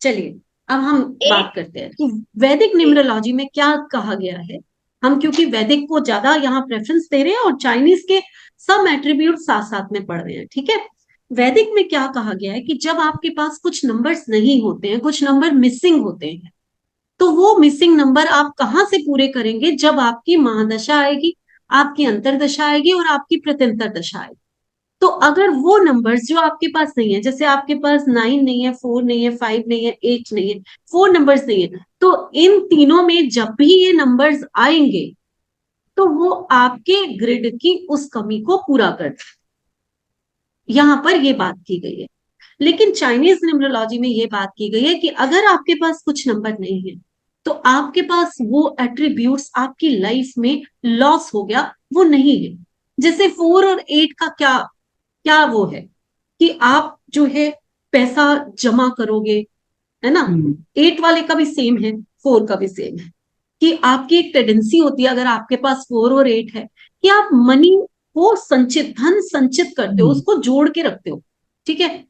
चलिए अब हम एट। बात करते हैं कि वैदिक न्यूमरोलॉजी में क्या कहा गया है। हम क्योंकि वैदिक को ज्यादा यहाँ प्रेफरेंस दे रहे हैं और चाइनीज के सब एट्रीब्यूट साथ साथ में पढ़ रहे हैं, ठीक है। वैदिक में क्या कहा गया है कि जब आपके पास कुछ नंबर्स नहीं होते हैं, कुछ नंबर मिसिंग होते हैं, तो वो मिसिंग नंबर आप कहाँ से पूरे करेंगे? जब आपकी महादशा आएगी, आपकी अंतरदशा आएगी और आपकी प्रत्यंतर दशा आएगी। तो अगर वो नंबर्स जो आपके पास नहीं है, जैसे आपके पास 9 नहीं है, 4 नहीं है, 5 नहीं है, 8 नहीं है, 4 नंबर्स नहीं है, तो इन तीनों में जब भी ये नंबर्स आएंगे तो वो आपके ग्रिड की उस कमी को पूरा कर, यहां पर ये बात की गई है। लेकिन चाइनीज न्यूमरोलॉजी में ये बात की गई है कि अगर आपके पास कुछ नंबर नहीं है तो आपके पास वो एट्रीब्यूट्स आपकी लाइफ में लॉस हो गया, वो नहीं है। जैसे 4 और 8 का क्या क्या वो है कि आप जो है पैसा जमा करोगे, है ना। 8 वाले का भी सेम है, 4 का भी सेम है कि आपकी एक टेंडेंसी होती है, अगर आपके पास 4 और 8 है, कि आप मनी को संचित, धन संचित करते हो, उसको जोड़ के रखते हो, ठीक है।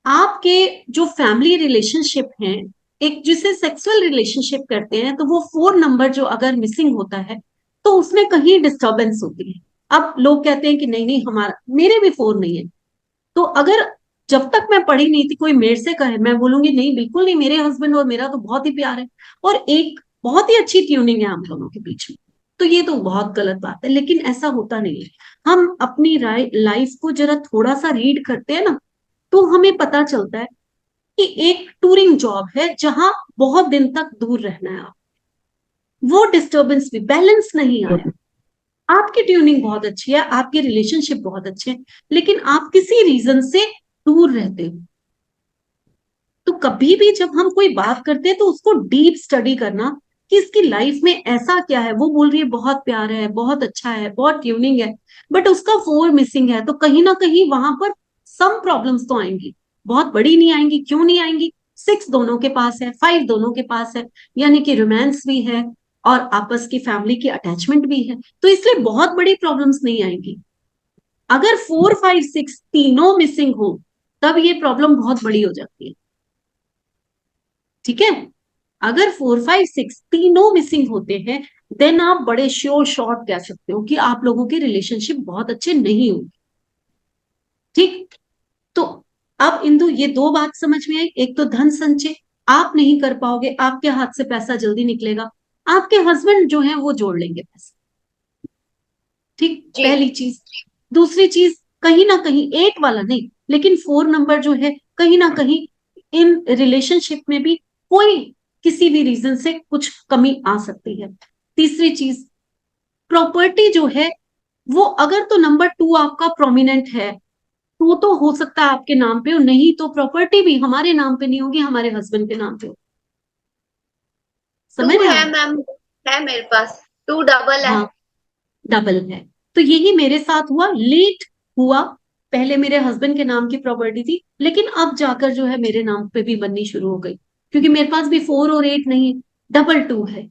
आपके जो फैमिली रिलेशनशिप हैं, एक जिसे सेक्सुअल रिलेशनशिप करते हैं, तो वो 4 नंबर जो अगर मिसिंग होता है तो उसमें कहीं डिस्टर्बेंस होती है। अब लोग कहते हैं कि नहीं नहीं, हमारा मेरे भी 4 नहीं है। तो अगर जब तक मैं पढ़ी नहीं थी कोई मेरे से कहे, मैं बोलूंगी नहीं बिल्कुल नहीं, मेरे हस्बैंड और मेरा तो बहुत ही प्यार है और एक बहुत ही अच्छी ट्यूनिंग है हम दोनों के बीच में। तो ये तो बहुत गलत बात है, लेकिन ऐसा होता नहीं है। हम अपनी लाइफ को जरा थोड़ा सा रीड करते हैं ना, तो हमें पता चलता है कि एक टूरिंग जॉब है जहां बहुत दिन तक दूर रहना है आप, वो डिस्टर्बेंस भी, बैलेंस नहीं आया। आपकी ट्यूनिंग बहुत अच्छी है, आपके रिलेशनशिप बहुत अच्छे हैं, लेकिन आप किसी रीजन से दूर रहते हो। तो कभी भी जब हम कोई बात करते हैं तो उसको डीप स्टडी करना कि इसकी लाइफ में ऐसा क्या है। वो बोल रही है बहुत प्यार है, बहुत अच्छा है, बहुत ट्यूनिंग है, बट उसका 4 मिसिंग है, तो कहीं ना कहीं वहां पर सम प्रॉब्लम्स तो आएंगी। बहुत बड़ी नहीं आएंगी, क्यों नहीं आएंगी? 6 दोनों के पास है, 5 दोनों के पास है, यानी कि रोमांस भी है और आपस की फैमिली की अटैचमेंट भी है, तो इसलिए बहुत बड़ी प्रॉब्लम्स नहीं आएंगी। अगर 4, 5, 6 तीनों मिसिंग हो तब ये प्रॉब्लम बहुत बड़ी हो जाती है, ठीक है। अगर 4, 5, 6 तीनों मिसिंग होते हैं, देन आप बड़े श्योर शॉर्ट कह सकते हो कि आप लोगों के रिलेशनशिप बहुत अच्छे नहीं होंगे, ठीक। तो अब इंदु ये दो बात समझ में आई, एक तो धन संचय आप नहीं कर पाओगे, आपके हाथ से पैसा जल्दी निकलेगा, आपके हस्बैंड जो है वो जोड़ लेंगे पैसा, ठीक, जी। पहली चीज। दूसरी चीज, कहीं ना कहीं 8 वाला नहीं, लेकिन 4 नंबर जो है, कहीं ना कहीं इन रिलेशनशिप में भी कोई किसी भी रीजन से कुछ कमी आ सकती है। तीसरी चीज, प्रॉपर्टी जो है वो अगर तो नंबर 2 आपका प्रोमिनेंट है तो हो सकता है आपके नाम पे हो, नहीं तो प्रॉपर्टी भी हमारे नाम पे नहीं होगी, हमारे हस्बैंड के नाम पे हो। समझ 2 रहे है आप? मैम, है मेरे पास, 2 डबल है। हाँ, डबल है। तो यही मेरे साथ हुआ, लेट हुआ। पहले मेरे हस्बैंड के नाम की प्रॉपर्टी थी, लेकिन अब जाकर जो है मेरे नाम पे भी बननी शुरू हो गई, क्योंकि मेरे पास भी 4 और 8 नहीं है, डबल 2 है,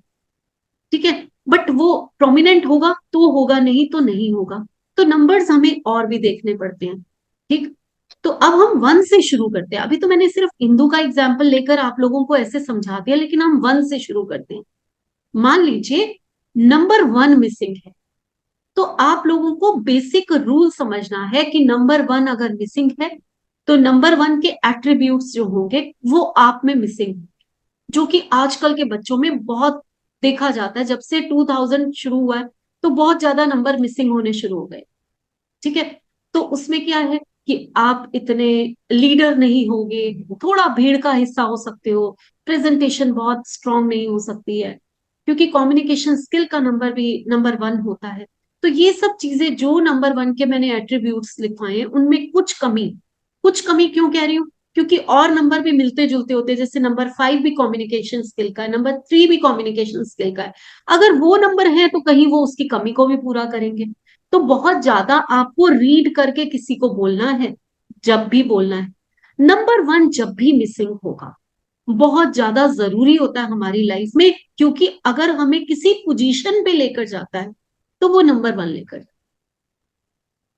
ठीक है। बट वो प्रोमिनेंट होगा तो होगा, नहीं तो नहीं होगा। तो नंबर्स हमें और भी देखने पड़ते हैं, ठीक। तो अब हम 1 से शुरू करते हैं। अभी तो मैंने सिर्फ इंदु का एग्जाम्पल लेकर आप लोगों को ऐसे समझा दिया, लेकिन हम 1 से शुरू करते हैं। मान लीजिए नंबर 1 मिसिंग है, तो आप लोगों को बेसिक रूल समझना है कि नंबर 1 अगर मिसिंग है तो नंबर 1 के एट्रीब्यूट्स जो होंगे वो आप में मिसिंग, जो कि आजकल के बच्चों में बहुत देखा जाता है। जब से 2000 शुरू हुआ है तो बहुत ज्यादा नंबर मिसिंग होने शुरू हो गए, ठीक है। तो उसमें क्या है कि आप इतने लीडर नहीं होंगे, थोड़ा भीड़ का हिस्सा हो सकते हो, प्रेजेंटेशन बहुत स्ट्रांग नहीं हो सकती है, क्योंकि कम्युनिकेशन स्किल का नंबर भी नंबर 1 होता है। तो ये सब चीजें जो नंबर 1 के मैंने एट्रीब्यूट्स लिखवाए हैं उनमें कुछ कमी, कुछ कमी क्यों कह रही हूँ, क्योंकि और नंबर भी मिलते जुलते होते हैं। जैसे नंबर 5 भी कम्युनिकेशन स्किल का है, नंबर 3 भी कम्युनिकेशन स्किल का है। अगर वो नंबर है तो कहीं वो उसकी कमी को भी पूरा करेंगे। तो बहुत ज्यादा आपको रीड करके किसी को बोलना है, जब भी बोलना है। नंबर 1 जब भी मिसिंग होगा बहुत ज्यादा जरूरी होता है हमारी लाइफ में, क्योंकि अगर हमें किसी पोजीशन पे लेकर जाता है तो वो नंबर 1 लेकर,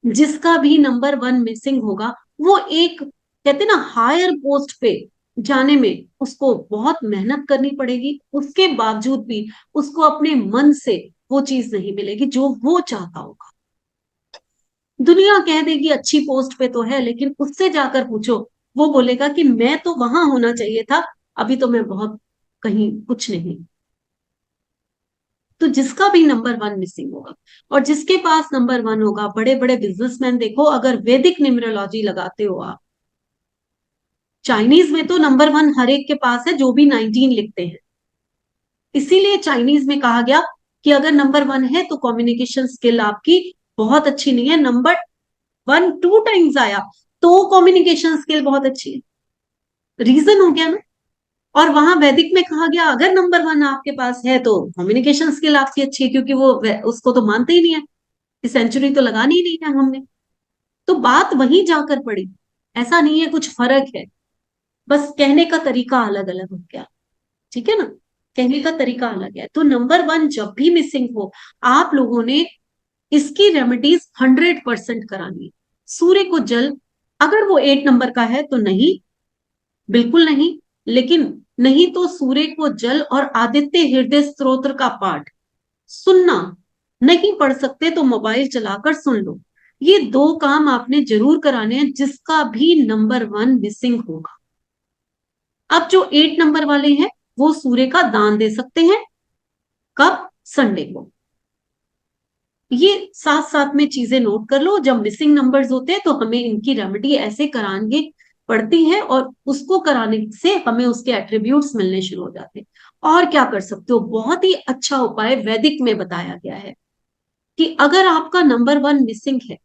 जिसका भी नंबर 1 मिसिंग होगा वो एक, कहते ना, हायर पोस्ट पे जाने में उसको बहुत मेहनत करनी पड़ेगी, उसके बावजूद भी उसको अपने मन से वो चीज नहीं मिलेगी जो वो चाहता होगा। दुनिया कह देगी अच्छी पोस्ट पे तो है, लेकिन उससे जाकर पूछो, वो बोलेगा कि मैं तो वहां होना चाहिए था, अभी तो मैं बहुत कहीं कुछ नहीं। तो जिसका भी नंबर वन मिसिंग होगा, और जिसके पास नंबर वन होगा, बड़े बड़े बिजनेसमैन देखो, अगर वैदिक न्यूमरोलॉजी लगाते हो आप, चाइनीज में तो नंबर वन हर एक के पास है जो भी 19 लिखते हैं। इसीलिए चाइनीज में कहा गया कि अगर नंबर वन है तो कम्युनिकेशन स्किल आपकी बहुत अच्छी नहीं है, नंबर वन 2 टाइम्स आया तो कम्युनिकेशन स्किल बहुत अच्छी है। रीजन हो गया ना। और वहां वैदिक में कहा गया अगर नंबर वन आपके पास है तो कम्युनिकेशन स्किल आपकी अच्छी है, क्योंकि वो उसको तो मानते ही नहीं है कि सेंचुरी तो लगानी ही नहीं है हमने। तो बात वहीं जाकर पड़ी। ऐसा नहीं है कुछ फर्क है, बस कहने का तरीका अलग अलग हो गया। ठीक है ना, कहने का तरीका अलग है। तो नंबर वन जब भी मिसिंग हो, आप लोगों ने इसकी रेमेडीज 100% करानी है। सूर्य को जल, अगर वो 8 नंबर का है तो नहीं, बिल्कुल नहीं। लेकिन नहीं तो सूर्य को जल और आदित्य हृदय स्तोत्र का पाठ सुनना। नहीं पढ़ सकते तो मोबाइल चलाकर सुन लो। ये 2 काम आपने जरूर कराने हैं जिसका भी नंबर वन मिसिंग होगा। अब जो 8 नंबर वाले हैं वो सूर्य का दान दे सकते हैं। कब? संडे को। ये साथ साथ में चीजें नोट कर लो, जब मिसिंग नंबर्स होते हैं तो हमें इनकी रेमेडी ऐसे करानी पड़ती है, और उसको कराने से हमें उसके एट्रीब्यूट्स मिलने शुरू हो जाते हैं। और क्या कर सकते हो, बहुत ही अच्छा उपाय वैदिक में बताया गया है कि अगर आपका नंबर वन मिसिंग है,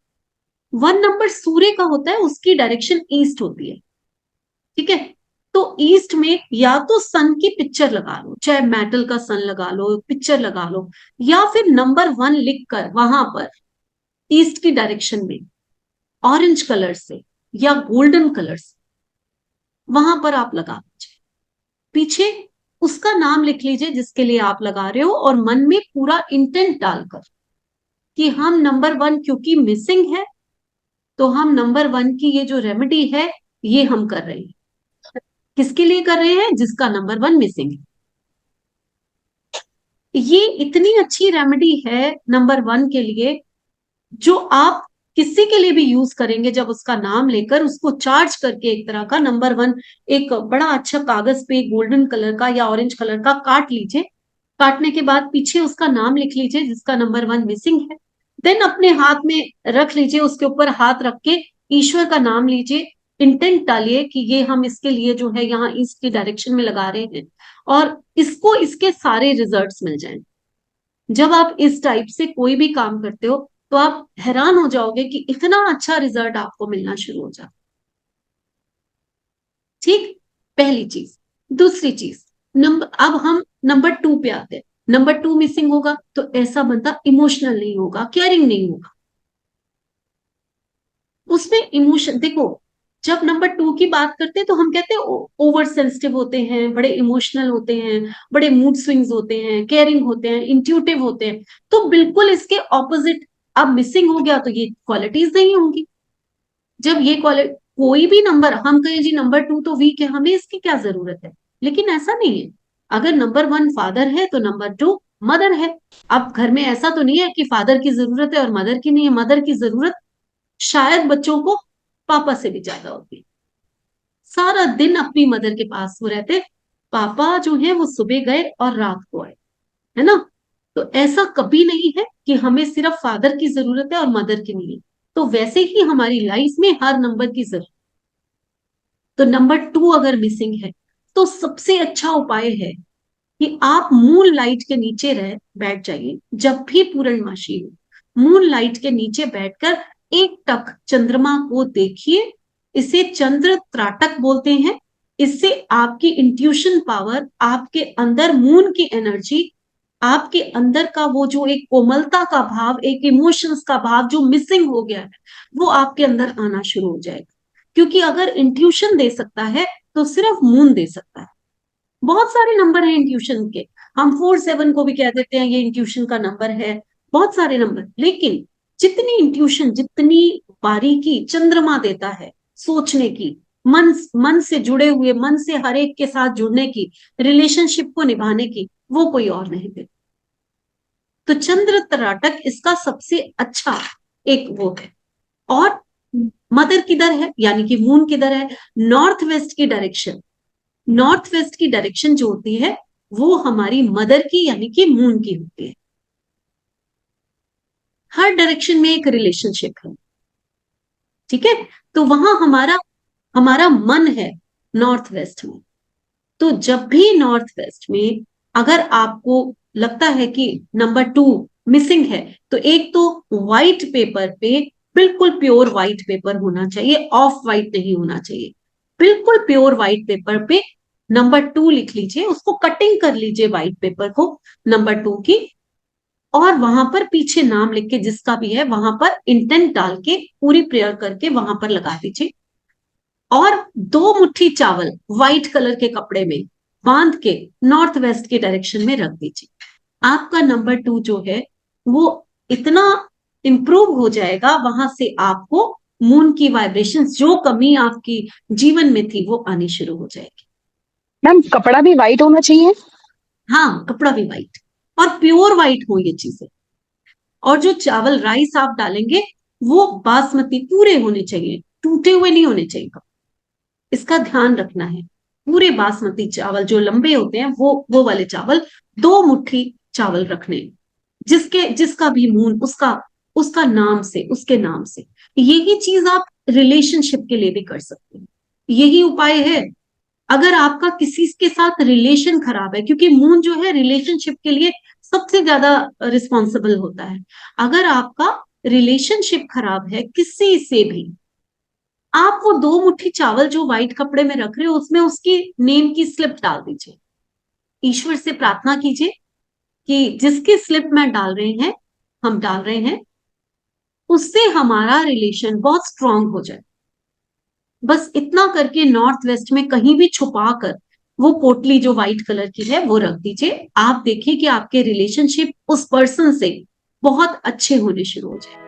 1 नंबर सूर्य का होता है, उसकी डायरेक्शन ईस्ट होती है। ठीक है, तो ईस्ट में या तो सन की पिक्चर लगा लो, चाहे मेटल का सन लगा लो, पिक्चर लगा लो, या फिर नंबर वन लिखकर वहां पर ईस्ट की डायरेक्शन में ऑरेंज कलर से या गोल्डन कलर से वहां पर आप लगा दीजिए। पीछे उसका नाम लिख लीजिए जिसके लिए आप लगा रहे हो, और मन में पूरा इंटेंट डालकर कि हम नंबर वन क्योंकि मिसिंग है, तो हम नंबर वन की ये जो रेमेडी है ये हम कर रहे हैं। किसके लिए कर रहे हैं? जिसका नंबर वन मिसिंग है। ये इतनी अच्छी रेमेडी है नंबर वन के लिए, जो आप किसी के लिए भी यूज करेंगे, जब उसका नाम लेकर उसको चार्ज करके एक तरह का नंबर वन, एक बड़ा अच्छा कागज पे गोल्डन कलर का या ऑरेंज कलर का काट लीजिए। काटने के बाद पीछे उसका नाम लिख लीजिए जिसका नंबर वन मिसिंग है। देन अपने हाथ में रख लीजिए, उसके ऊपर हाथ रख के ईश्वर का नाम लीजिए, इंटेंट डालिए कि ये हम इसके लिए जो है यहाँ ईस्ट की डायरेक्शन में लगा रहे हैं, और इसको इसके सारे रिजल्ट्स मिल जाएं। जब आप इस टाइप से कोई भी काम करते हो तो आप हैरान हो जाओगे कि इतना अच्छा रिजल्ट आपको मिलना शुरू हो जाए। ठीक, पहली चीज। दूसरी चीज, नंबर, अब हम नंबर टू पे आते हैं। नंबर टू मिसिंग होगा तो ऐसा बंदा इमोशनल नहीं होगा, केयरिंग नहीं होगा। उसमें इमोशन देखो, जब नंबर टू की बात करते हैं तो हम कहते हैं ओवर सेंसिटिव होते हैं, बड़े इमोशनल होते हैं, बड़े मूड स्विंग्स होते हैं, केयरिंग होते हैं, इंट्यूटिव होते हैं। तो बिल्कुल इसके ऑपोजिट अब मिसिंग हो गया तो ये क्वालिटीज नहीं होंगी। जब ये क्वालिटी, कोई भी नंबर हम कहें जी नंबर टू तो वीक है, हमें इसकी क्या जरूरत है, लेकिन ऐसा नहीं है। अगर नंबर वन फादर है तो नंबर टू मदर है। अब घर में ऐसा तो नहीं है कि फादर की जरूरत है और मदर की नहीं है। मदर की जरूरत शायद बच्चों को पापा से भी ज्यादा होती है। सारा दिन अपनी मदर के पास वो रहते, पापा जो है वो सुबह गए और रात को आए, है ना। तो ऐसा कभी नहीं है कि हमें सिर्फ फादर की जरूरत है और मदर की नहीं है। तो वैसे ही हमारी लाइफ में हर नंबर की जरूरत। तो नंबर टू अगर मिसिंग है तो सबसे अच्छा उपाय है कि आप मून लाइट के नीचे रह बैठ जाइए। जब भी पूर्णमासी हो, मून लाइट के नीचे बैठकर एक टक चंद्रमा को देखिए। इसे चंद्र त्राटक बोलते हैं। इससे आपकी इंट्यूशन पावर, आपके अंदर मून की एनर्जी, आपके अंदर का वो जो एक कोमलता का भाव, एक इमोशंस का भाव जो मिसिंग हो गया है, वो आपके अंदर आना शुरू हो जाएगा। क्योंकि अगर इंट्यूशन दे सकता है तो सिर्फ मून दे सकता है। बहुत सारे नंबर हैं इंट्यूशन के, हम 4 7 को भी कह देते हैं ये इंट्यूशन का नंबर है। बहुत सारे नंबर, लेकिन जितनी इंट्यूशन, जितनी बारीकी चंद्रमा देता है सोचने की, मन से जुड़े हुए, मन से हर एक के साथ जुड़ने की, रिलेशनशिप को निभाने की, वो कोई और नहीं देता। तो चंद्र त्राटक इसका सबसे अच्छा एक वो है। और मदर किधर है, यानी कि मून किधर है, नॉर्थ वेस्ट की डायरेक्शन। नॉर्थ वेस्ट की डायरेक्शन जो होती है वो हमारी मदर की यानी कि मून की होती है। हर डायरेक्शन में एक रिलेशनशिप है, ठीक है। तो वहां हमारा हमारा मन है नॉर्थ वेस्ट में। तो जब भी नॉर्थ वेस्ट में अगर आपको लगता है कि नंबर 2 मिसिंग है, तो एक तो व्हाइट पेपर पे, बिल्कुल प्योर व्हाइट पेपर होना चाहिए, ऑफ व्हाइट नहीं होना चाहिए, बिल्कुल प्योर व्हाइट पेपर पे नंबर 2 लिख लीजिए, उसको कटिंग कर लीजिए व्हाइट पेपर को नंबर 2 की, और वहां पर पीछे नाम लिख के जिसका भी है वहां पर इंटेंट डाल के पूरी प्रेयर करके वहां पर लगा दीजिए। और 2 मुट्ठी चावल व्हाइट कलर के कपड़े में बांध के नॉर्थ वेस्ट के डायरेक्शन में रख दीजिए। आपका नंबर 2 जो है वो इतना इंप्रूव हो जाएगा, वहां से आपको मून की वाइब्रेशंस, जो कमी आपकी जीवन में थी, वो आनी शुरू हो जाएगी। मैम कपड़ा भी व्हाइट होना चाहिए? हाँ, कपड़ा भी व्हाइट और प्योर व्हाइट हो ये चीजें। और जो चावल राइस आप डालेंगे वो बासमती पूरे होने चाहिए, टूटे हुए नहीं होने चाहिए। इसका ध्यान रखना है। पूरे बासमती चावल जो लंबे होते हैं वो वाले चावल, 2 मुट्ठी चावल रखने, जिसका भी मून उसका उसका नाम से, उसके नाम से। यही चीज आप रिलेशनशिप के लिए भी कर सकते हैं। यही उपाय है अगर आपका किसी के साथ रिलेशन खराब है, क्योंकि मून जो है रिलेशनशिप के लिए सबसे ज्यादा रिस्पॉन्सिबल होता है। अगर आपका रिलेशनशिप खराब है किसी से भी, आप वो 2 मुट्ठी चावल जो व्हाइट कपड़े में रख रहे हो उसमें उसकी नेम की स्लिप डाल दीजिए। ईश्वर से प्रार्थना कीजिए कि जिसकी स्लिप में डाल रहे हैं, हम डाल रहे हैं, उससे हमारा रिलेशन बहुत स्ट्रांग हो जाए। बस इतना करके नॉर्थ वेस्ट में कहीं भी छुपा कर वो पोटली जो व्हाइट कलर की है वो रख दीजिए। आप देखिए कि आपके रिलेशनशिप उस पर्सन से बहुत अच्छे होने शुरू हो जाए।